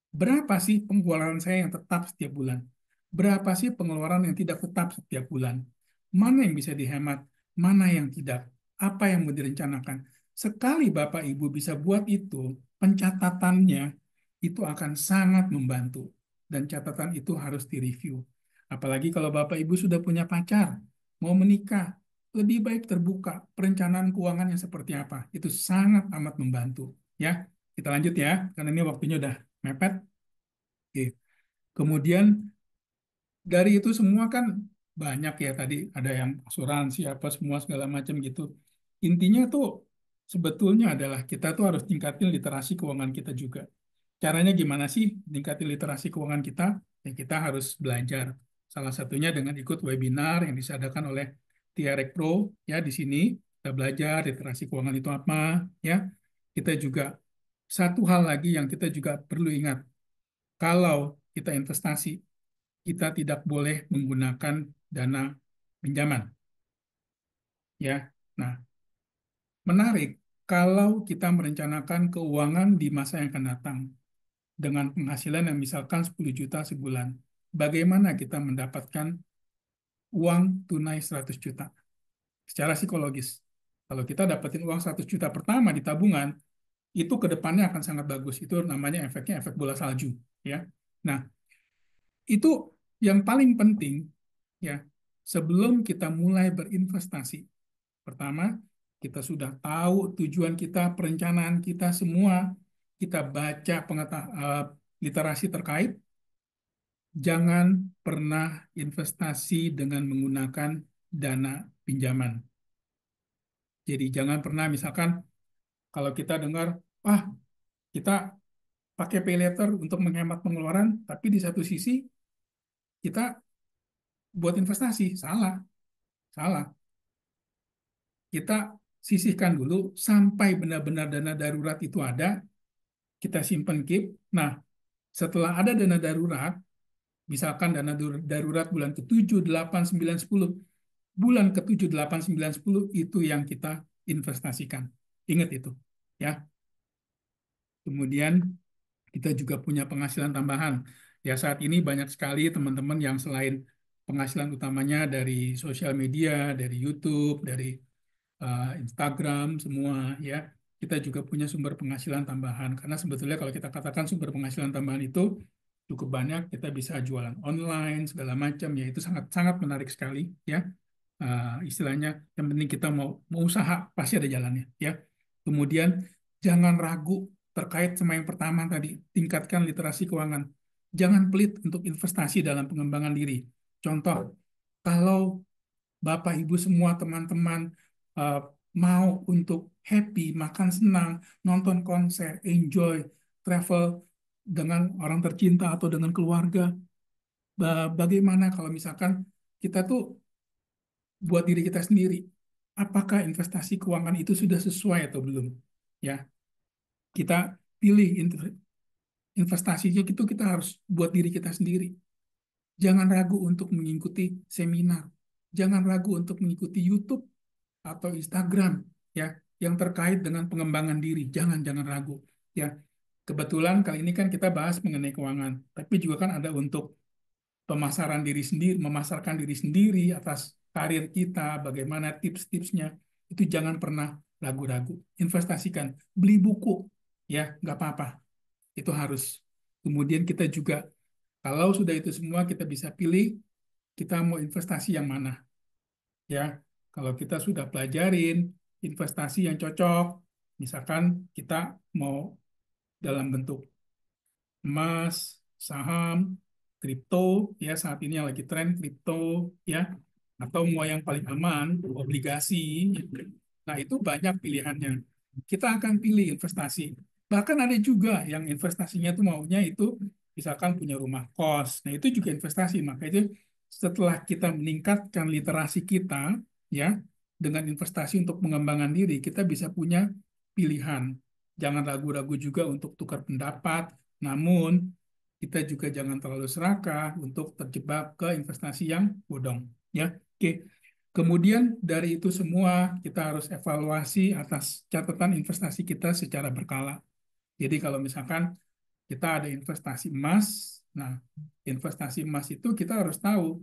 Berapa sih pengeluaran saya yang tetap setiap bulan? Berapa sih pengeluaran yang tidak tetap setiap bulan? Mana yang bisa dihemat? Mana yang tidak? Apa yang mau direncanakan? Sekali Bapak Ibu bisa buat itu, pencatatannya itu akan sangat membantu. Dan catatan itu harus direview. Apalagi kalau Bapak Ibu sudah punya pacar, mau menikah, lebih baik terbuka perencanaan keuangannya seperti apa. Itu sangat amat membantu. Ya, kita lanjut ya, karena ini waktunya udah mepet. Oke. Kemudian dari itu semua kan banyak ya tadi ada yang asuransi apa semua segala macam gitu. Intinya tuh sebetulnya adalah kita tuh harus tingkatin literasi keuangan kita juga. Caranya gimana sih tingkatin literasi keuangan kita? Ya kita harus belajar. Salah satunya dengan ikut webinar yang disadakan oleh Tiarek Pro ya di sini kita belajar literasi keuangan itu apa ya. Kita juga satu hal lagi yang kita juga perlu ingat, kalau kita investasi, kita tidak boleh menggunakan dana pinjaman. Ya, nah menarik kalau kita merencanakan keuangan di masa yang akan datang dengan penghasilan yang misalkan 10 juta sebulan. Bagaimana kita mendapatkan uang tunai 100 juta secara psikologis? Kalau kita dapetin uang 100 juta pertama di tabungan, itu ke depannya akan sangat bagus. Itu namanya efeknya efek bola salju. Ya, nah itu yang paling penting ya, sebelum kita mulai berinvestasi. Pertama, kita sudah tahu tujuan kita, perencanaan kita semua, kita baca literasi terkait, jangan pernah investasi dengan menggunakan dana pinjaman. Jadi jangan pernah misalkan kalau kita dengar, wah kita pakai pay later untuk menghemat pengeluaran, tapi di satu sisi kita buat investasi. Salah, salah. Kita sisihkan dulu sampai benar-benar dana darurat itu ada, kita simpan keep. Nah, setelah ada dana darurat, misalkan dana darurat bulan ke-7, 8, 9, 10, bulan ke-7, 8, 9, 10 itu yang kita investasikan. Ingat itu. Ya. Kemudian kita juga punya penghasilan tambahan. Ya, saat ini banyak sekali teman-teman yang selain penghasilan utamanya dari sosial media, dari YouTube, dari Instagram semua ya, kita juga punya sumber penghasilan tambahan karena sebetulnya kalau kita katakan sumber penghasilan tambahan itu cukup banyak, kita bisa jualan online segala macam ya, itu sangat sangat menarik sekali ya. Istilahnya yang penting kita mau mau usaha pasti ada jalannya ya. Kemudian jangan ragu terkait sama yang pertama tadi, tingkatkan literasi keuangan, jangan pelit untuk investasi dalam pengembangan diri. Contoh, kalau Bapak, Ibu semua, teman-teman eh, mau untuk happy, makan senang, nonton konser, enjoy, travel dengan orang tercinta atau dengan keluarga, bagaimana kalau misalkan kita tuh buat diri kita sendiri? Apakah investasi keuangan itu sudah sesuai atau belum? Ya, kita pilih investasinya itu kita harus buat diri kita sendiri. Jangan ragu untuk mengikuti seminar. Jangan ragu untuk mengikuti YouTube atau Instagram ya yang terkait dengan pengembangan diri. Jangan ragu ya. Kebetulan kali ini kan kita bahas mengenai keuangan, tapi juga kan ada untuk pemasaran diri sendiri, memasarkan diri sendiri atas karir kita, bagaimana tips-tipsnya. Itu jangan pernah ragu-ragu. Investasikan, beli buku ya, nggak apa-apa. Itu harus. Kemudian kita juga kalau sudah itu semua kita bisa pilih kita mau investasi yang mana ya. Kalau kita sudah pelajarin investasi yang cocok, misalkan kita mau dalam bentuk emas, saham, kripto, ya saat ini yang lagi tren kripto, ya, atau mau yang paling aman, obligasi. Nah, itu banyak pilihannya. Kita akan pilih investasi. Bahkan ada juga yang investasinya tuh maunya itu misalkan punya rumah kos. Nah, itu juga investasi. Maka itu setelah kita meningkatkan literasi kita, ya, dengan investasi untuk pengembangan diri, kita bisa punya pilihan. Jangan ragu-ragu juga untuk tukar pendapat. Namun, kita juga jangan terlalu serakah untuk terjebak ke investasi yang bodong. Ya, oke. Kemudian dari itu semua kita harus evaluasi atas catatan investasi kita secara berkala. Jadi kalau misalkan kita ada investasi emas, nah investasi emas itu kita harus tahu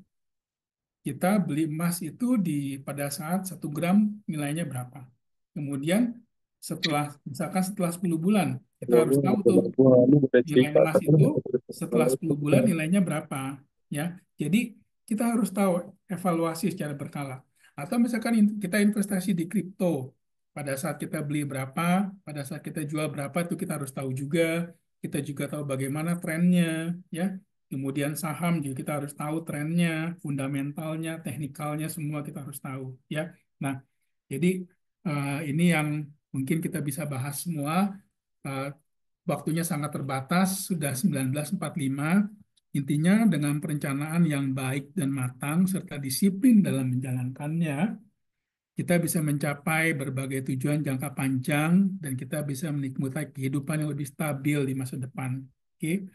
kita beli emas itu pada saat 1 gram nilainya berapa. Kemudian misalkan setelah 10 bulan, kita harus tahu tuh Ini udah nilai cerita emas tapi itu udah setelah 10 bulan nilainya berapa, ya. Jadi kita harus tahu evaluasi secara berkala. Atau misalkan kita investasi di kripto, pada saat kita beli berapa, pada saat kita jual berapa itu kita harus tahu juga. Kita juga tahu bagaimana trennya, ya. Kemudian saham juga kita harus tahu trennya, fundamentalnya, teknikalnya semua kita harus tahu, ya. Nah, jadi ini yang mungkin kita bisa bahas semua. Eh, Waktunya sangat terbatas, sudah 19.45. Intinya dengan perencanaan yang baik dan matang serta disiplin dalam menjalankannya, kita bisa mencapai berbagai tujuan jangka panjang dan kita bisa menikmati kehidupan yang lebih stabil di masa depan. Oke.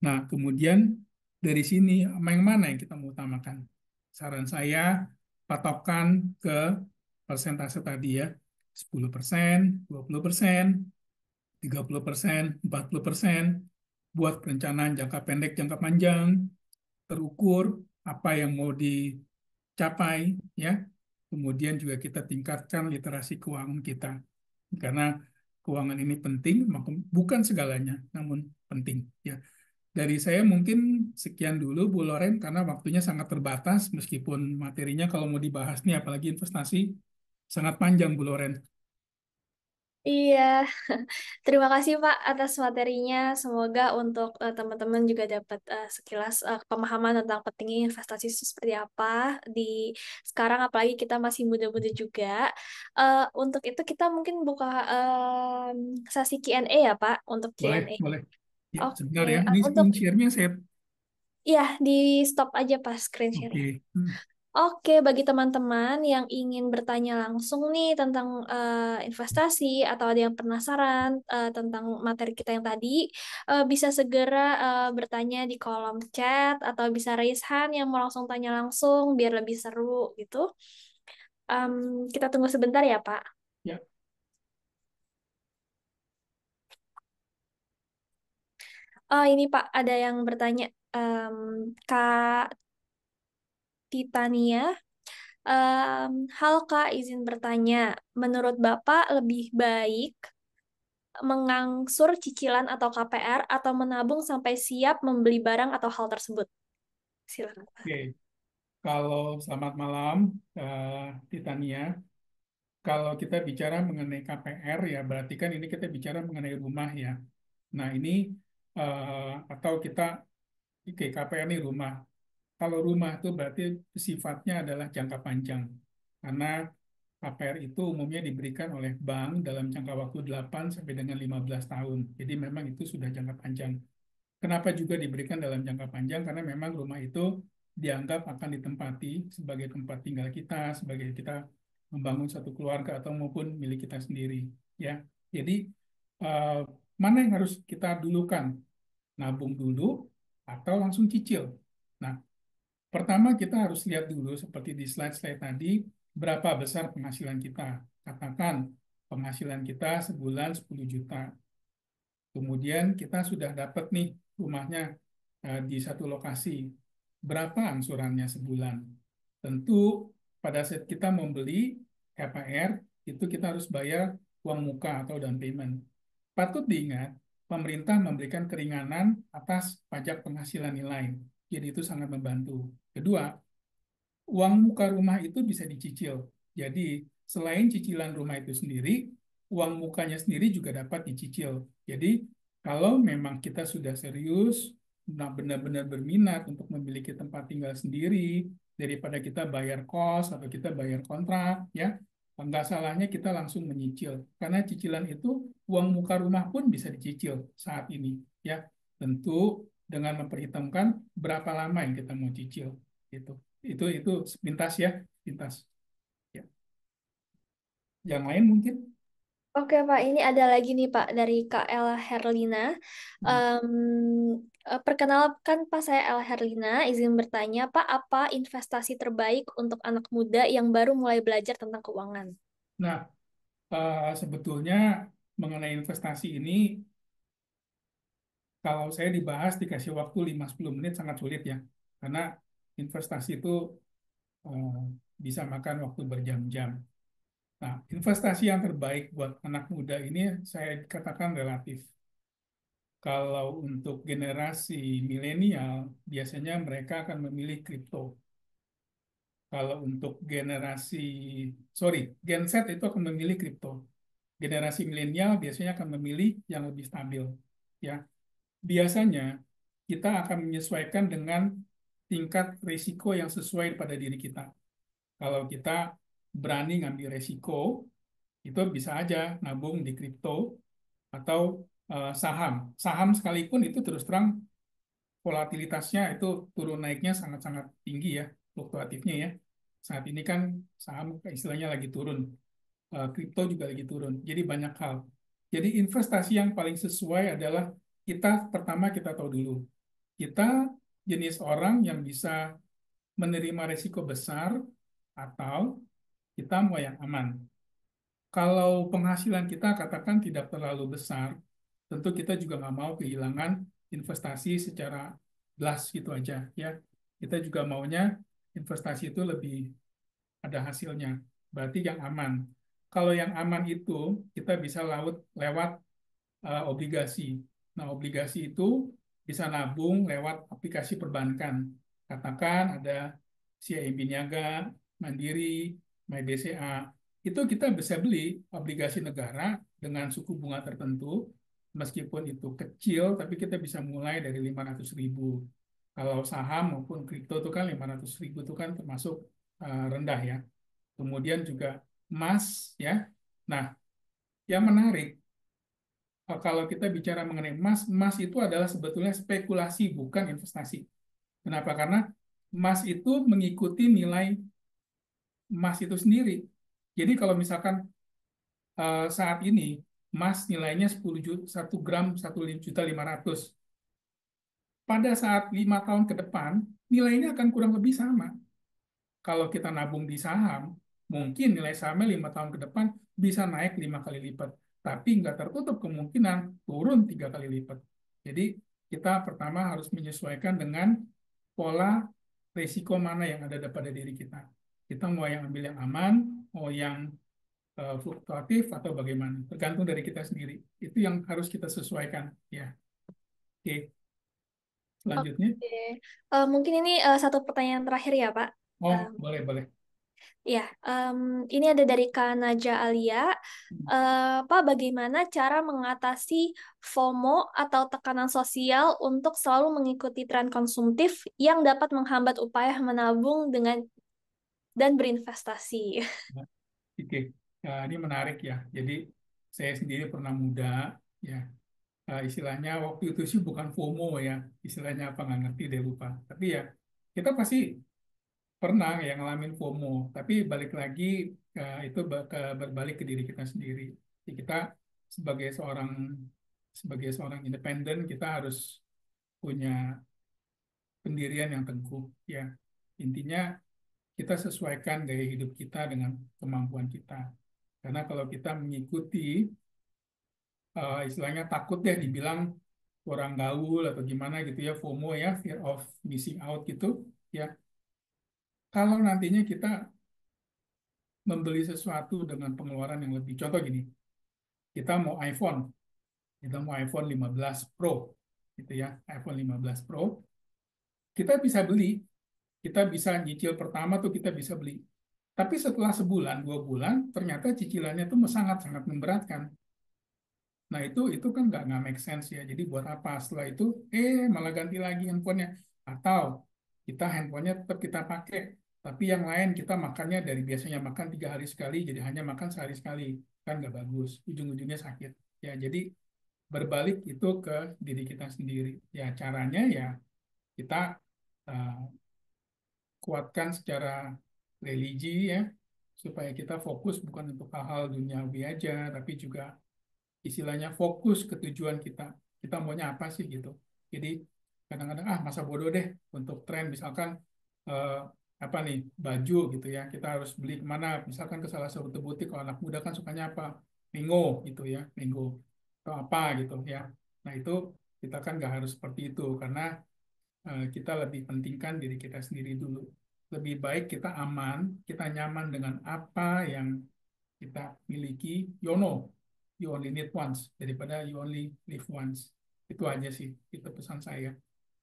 Nah, kemudian dari sini yang mana yang kita mau utamakan? Saran saya patokan ke persentase tadi ya. 10%, 20%, 30%, 40%, buat perencanaan jangka pendek, jangka panjang, terukur apa yang mau dicapai, ya. Kemudian juga kita tingkatkan literasi keuangan kita, karena keuangan ini penting, bukan segalanya, namun penting, ya. Dari saya mungkin sekian dulu, Bu Loren, karena waktunya sangat terbatas, meskipun materinya kalau mau dibahas nih, apalagi investasi, sangat panjang, Bu Loren. Iya, terima kasih Pak atas materinya. Semoga untuk teman-teman juga dapat sekilas pemahaman tentang pentingnya investasi itu seperti apa di sekarang, apalagi kita masih muda-muda juga. Untuk itu kita mungkin buka sesi Q&A ya Pak, untuk Boleh, Q&A. boleh. Ya, Oke, sebentar ya. Ini untuk screen share-nya saya. ya di stop aja pas screen share. Oke. Hmm. Oke, bagi teman-teman yang ingin bertanya langsung nih tentang investasi atau ada yang penasaran tentang materi kita yang tadi, bisa segera bertanya di kolom chat atau bisa raise hand yang mau langsung tanya langsung biar lebih seru gitu. Kita tunggu sebentar ya, Pak. Ya, Ini Pak, ada yang bertanya. Kak Titania. Halo Kak, izin bertanya. Menurut Bapak lebih baik mengangsur cicilan atau KPR atau menabung sampai siap membeli barang atau hal tersebut? Silakan. oke. Kalau selamat malam, Titania. Kalau kita bicara mengenai KPR, ya berarti kan ini kita bicara mengenai rumah ya. Nah ini atau kita, oke, KPR ini rumah. Kalau rumah itu berarti sifatnya adalah jangka panjang. Karena KPR itu umumnya diberikan oleh bank dalam jangka waktu 8 sampai dengan 15 tahun. Jadi memang itu sudah jangka panjang. Kenapa juga diberikan dalam jangka panjang? Karena memang rumah itu dianggap akan ditempati sebagai tempat tinggal kita, sebagai kita membangun satu keluarga atau maupun milik kita sendiri. Ya, jadi eh, mana yang harus kita dulukan? Nabung dulu atau langsung cicil? Nah, pertama kita harus lihat dulu seperti di slide-slide tadi, berapa besar penghasilan kita. Katakan penghasilan kita sebulan 10 juta. Kemudian kita sudah dapat nih rumahnya di satu lokasi. Berapa angsurannya sebulan? Tentu pada saat kita membeli KPR, itu kita harus bayar uang muka atau down payment. Patut diingat, pemerintah memberikan keringanan atas pajak penghasilan nilai. Jadi itu sangat membantu. Kedua, uang muka rumah itu bisa dicicil. Jadi, selain cicilan rumah itu sendiri, uang mukanya sendiri juga dapat dicicil. Jadi, kalau memang kita sudah serius, benar-benar berminat untuk memiliki tempat tinggal sendiri, daripada kita bayar kos atau kita bayar kontrak, ya, nggak salahnya kita langsung menyicil. Karena cicilan itu, uang muka rumah pun bisa dicicil saat ini, ya. Tentu dengan memperhitungkan berapa lama yang kita mau cicil, gitu. Itu sepintas ya, pintas. Ya. Yang lain mungkin? Oke Pak, ini ada lagi nih Pak dari Kak Ella Herlina. Em, Perkenalkan Pak, saya Ella Herlina. Izin bertanya Pak, apa investasi terbaik untuk anak muda yang baru mulai belajar tentang keuangan? Nah, sebetulnya mengenai investasi ini, kalau saya dibahas dikasih waktu 5-10 menit sangat sulit ya. Karena investasi itu eh, bisa makan waktu berjam-jam. Nah, investasi yang terbaik buat anak muda ini saya katakan relatif. Kalau untuk generasi milenial, biasanya mereka akan memilih kripto. Kalau untuk sorry, Gen Z itu akan memilih kripto. Generasi milenial biasanya akan memilih yang lebih stabil. Ya, biasanya kita akan menyesuaikan dengan tingkat risiko yang sesuai pada diri kita. Kalau kita berani ngambil risiko, itu bisa aja nabung di kripto atau saham. Saham sekalipun itu terus terang volatilitasnya itu turun naiknya sangat-sangat tinggi ya, fluktuatifnya ya. Saat ini kan saham istilahnya lagi turun, kripto juga lagi turun. Jadi banyak hal. Jadi investasi yang paling sesuai adalah kita tahu dulu, kita jenis orang yang bisa menerima risiko besar atau kita mau yang aman. Kalau penghasilan kita katakan tidak terlalu besar, tentu kita juga nggak mau kehilangan investasi secara blast gitu aja ya. Kita juga maunya investasi itu lebih ada hasilnya. Berarti yang aman. Kalau yang aman itu kita bisa lewat obligasi. Nah, obligasi itu bisa nabung lewat aplikasi perbankan. Katakan ada CIMB Niaga, Mandiri, MyBCA. Itu kita bisa beli obligasi negara dengan suku bunga tertentu. Meskipun itu kecil, tapi kita bisa mulai dari 500.000. Kalau saham maupun kripto itu kan 500.000 itu kan termasuk rendah ya. Kemudian juga emas ya. Nah, yang menarik kalau kita bicara mengenai emas, emas itu adalah sebetulnya spekulasi, bukan investasi. Kenapa? Karena emas itu mengikuti nilai emas itu sendiri. Jadi kalau misalkan saat ini emas nilainya 10 juta, 1 gram 1.500.000. Pada saat 5 tahun ke depan, nilainya akan kurang lebih sama. Kalau kita nabung di saham, mungkin nilai sahamnya 5 tahun ke depan bisa naik 5 kali lipat. Tapi nggak tertutup kemungkinan turun 3 kali lipat. Jadi kita pertama harus menyesuaikan dengan pola risiko mana yang ada pada diri kita. Kita mau yang ambil yang aman, mau yang fluktuatif atau bagaimana. Tergantung dari kita sendiri. Itu yang harus kita sesuaikan. Ya, oke. Selanjutnya, Oke, mungkin ini satu pertanyaan terakhir ya Pak. oh boleh boleh. Ya, ini ada dari Kak Naja Alia. Pak, bagaimana cara mengatasi FOMO atau tekanan sosial untuk selalu mengikuti tren konsumtif yang dapat menghambat upaya menabung dan berinvestasi? Oke, ini menarik ya. Jadi saya sendiri pernah muda, ya. Istilahnya waktu itu sih bukan FOMO ya, istilahnya apa nggak ngerti deh lupa. Tapi ya kita pasti pernah ya ngalamin FOMO. Tapi balik lagi itu berbalik ke diri kita sendiri. Jadi kita sebagai seorang independen kita harus punya pendirian yang teguh ya. Intinya kita sesuaikan gaya hidup kita dengan kemampuan kita. Karena kalau kita mengikuti istilahnya takut deh dibilang kurang gaul atau gimana gitu ya, FOMO ya, fear of missing out gitu ya. Kalau nantinya kita membeli sesuatu dengan pengeluaran yang lebih, contoh gini, kita mau iPhone, kita mau iPhone 15 Pro gitu ya, iPhone 15 Pro, kita bisa beli, kita bisa nyicil pertama tuh kita bisa beli. Tapi setelah sebulan, 2 bulan, ternyata cicilannya tuh sangat-sangat memberatkan. Nah itu kan nggak make sense ya. Jadi buat apa? Setelah itu, malah ganti lagi handphonenya. Atau kita handphonenya tetap kita pakai, tapi yang lain kita makannya dari biasanya makan 3 hari sekali, jadi hanya makan sehari sekali. Kan nggak bagus. Ujung-ujungnya sakit. Ya jadi berbalik itu ke diri kita sendiri. Ya caranya ya kita uh, kuatkan secara religi ya. supaya kita fokus bukan untuk hal-hal duniawi aja, tapi juga istilahnya fokus ke tujuan kita. Kita maunya apa sih gitu. Jadi kadang-kadang masa bodoh deh untuk tren misalkan eh, apa nih baju gitu ya. Kita harus beli kemana? Misalkan ke salah satu butik. Kalau anak muda kan sukanya apa? Mingo gitu ya, Mingo atau apa gitu ya. Nah itu kita kan nggak harus seperti itu karena kita lebih pentingkan diri kita sendiri dulu. Lebih baik kita aman, kita nyaman dengan apa yang kita miliki, you know, you only need once, daripada you only live once. Itu aja sih, itu pesan saya.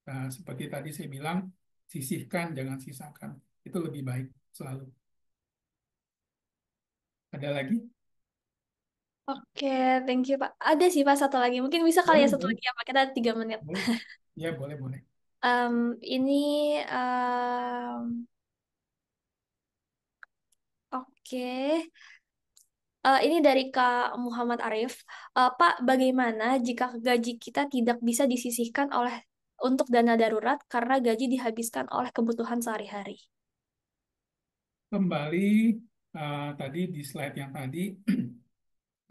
Nah, seperti tadi saya bilang, sisihkan, jangan sisakan. Itu lebih baik selalu. Ada lagi? Oke, thank you Pak. Ada sih Pak satu lagi. Mungkin bisa kali ya Boleh, satu boleh, lagi ya Pak. Kita ada 3 menit. boleh. Ya, boleh, boleh. Ini oke. Ini dari Kak Muhammad Arif. Pak, bagaimana jika gaji kita tidak bisa disisihkan oleh untuk dana darurat karena gaji dihabiskan oleh kebutuhan sehari-hari? Kembali tadi di slide yang tadi,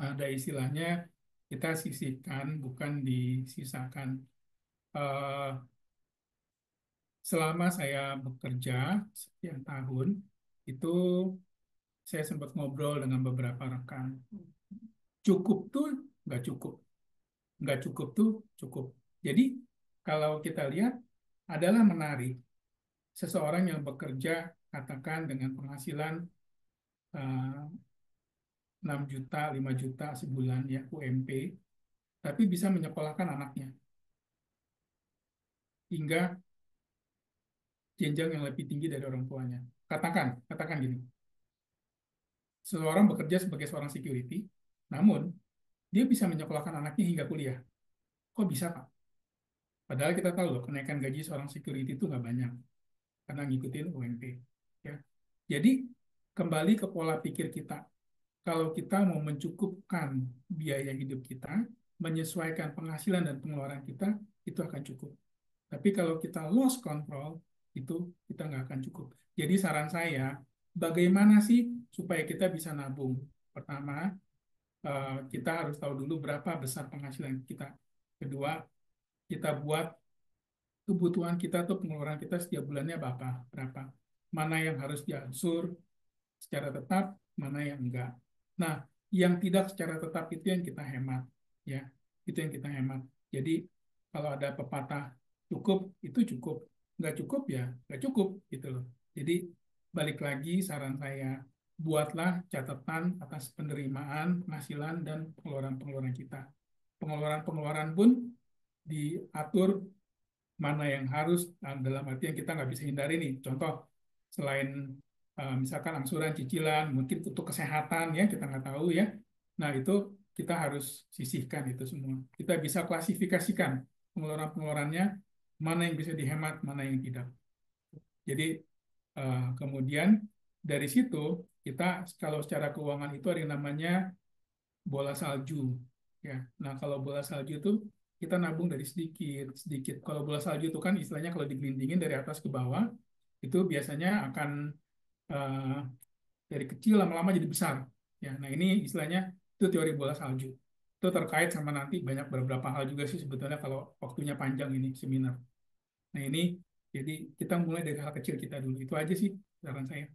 ada istilahnya kita sisihkan, bukan disisakan. Eh, Selama saya bekerja sekian tahun, itu saya sempat ngobrol dengan beberapa rekan. Cukup tuh nggak cukup, nggak cukup tuh cukup. Jadi kalau kita lihat adalah menarik seseorang yang bekerja katakan dengan penghasilan 6 juta, 5 juta sebulan ya UMP, tapi bisa menyekolahkan anaknya hingga jenjang yang lebih tinggi dari orang tuanya. Katakan gini, seseorang bekerja sebagai seorang security, namun dia bisa menyekolahkan anaknya hingga kuliah. Kok bisa, Pak? Padahal kita tahu loh, kenaikan gaji seorang security itu nggak banyak, karena ngikutin UMP. Ya. Jadi, kembali ke pola pikir kita. Kalau kita mau mencukupkan biaya hidup kita, menyesuaikan penghasilan dan pengeluaran kita, itu akan cukup. Tapi kalau kita lost control, itu kita nggak akan cukup. Jadi saran saya, bagaimana sih supaya kita bisa nabung? Pertama, kita harus tahu dulu berapa besar penghasilan kita. Kedua, kita buat kebutuhan kita atau pengeluaran kita setiap bulannya berapa. Mana yang harus diatur secara tetap, mana yang enggak. Nah, yang tidak secara tetap itu yang kita hemat, ya. Itu yang kita hemat. Jadi kalau ada pepatah cukup itu cukup, nggak cukup ya nggak cukup gitu loh. Jadi balik lagi saran saya, buatlah catatan atas penerimaan, penghasilan dan pengeluaran-pengeluaran kita. Pengeluaran-pengeluaran pun diatur mana yang harus dalam artian kita nggak bisa hindari nih. Contoh, selain misalkan angsuran cicilan, mungkin untuk kesehatan ya kita nggak tahu ya. Nah itu kita harus sisihkan itu semua. Kita bisa klasifikasikan pengeluaran-pengeluarannya, mana yang bisa dihemat, mana yang tidak. Jadi kemudian dari situ kita kalau secara keuangan itu ada yang namanya bola salju ya. Nah, kalau bola salju itu kita nabung dari sedikit sedikit. Kalau bola salju itu kan istilahnya kalau digelindingin dari atas ke bawah itu biasanya akan eh, dari kecil lama-lama jadi besar. Ya, nah ini istilahnya itu teori bola salju. Itu terkait sama nanti banyak beberapa hal juga sih sebetulnya kalau waktunya panjang ini seminar. Nah ini jadi kita mulai dari hal kecil kita dulu. Itu aja sih saran saya.